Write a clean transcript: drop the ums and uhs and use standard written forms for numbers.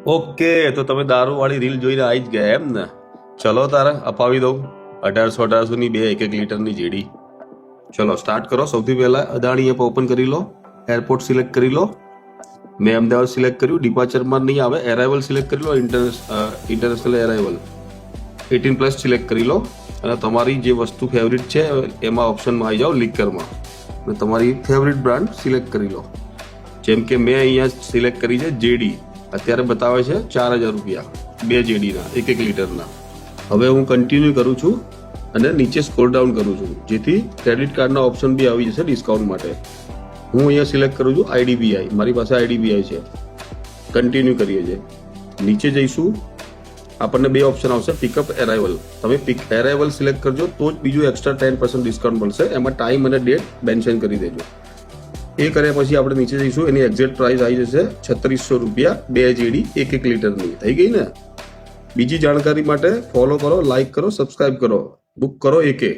Okay, તો તમે દારૂવાળી reel જોઈને આવી જ ગયા એમ ને? ચલો તારે અપાવી દઉં 1800 ની બે 1 લીટરની જેડી. ચલો સ્ટાર્ટ કરો. સૌથી પહેલા અદાણી એપ ઓપન કરી લો, એરપોર્ટ સિલેક્ટ કરી લો. મેં અમદાવાદ સિલેક્ટ કર્યું. ડિપાર્ચરમાં નહીં આવે, એરાઇવલ સિલેક્ટ કરી લો. ઇન્ટરનેશનલ એરાઇવલ 18+ સિલેક્ટ કરી લો અને તમારી જે વસ્તુ ફેવરિટ છે એમાં ઓપ્શનમાં આવી જાઓ લિકરમાં અને તમારી ફેવરિટ બ્રાન્ડ સિલેક્ટ કરી લો. જેમ કે મેં અહીંયા સિલેક્ટ કરી છે જેડી. અત્યારે બતાવે છે 4000 રૂપિયા બે જેડીના 1 લીટરના. હવે હું કન્ટિન્યુ કરું છું અને નીચે સ્ક્રોલ ડાઉન કરું છું જેથી ક્રેડિટ કાર્ડના ઓપ્શન બી આવી જશે ડિસ્કાઉન્ટ માટે. હું અહીંયા સિલેક્ટ કરું છું આઈડીબીઆઈ. મારી પાસે આઈડીબીઆઈ છે. કન્ટિન્યુ કરીએ છીએ. નીચે જઈશું, આપણને બે ઓપ્શન આવશે, પિકઅપ એરાઇવલ. તમે એરાઇવલ સિલેક્ટ કરજો તો જ બીજું એક્સ્ટ્રા 10% ડિસ્કાઉન્ટ મળશે. એમાં ટાઈમ અને ડેટ મેન્શન કરી દેજો. એ કર્યા પછી આપણે નીચે જઈશું. એની એક્ઝેક્ટ પ્રાઇસ આવી જશે 3600 રૂપિયા બે જેડી 1 લીટરની. થઈ ગઈ ને? બીજી જાણકારી માટે ફોલો કરો, લાઈક કરો, સબસ્ક્રાઇબ કરો, બુક કરો એકે.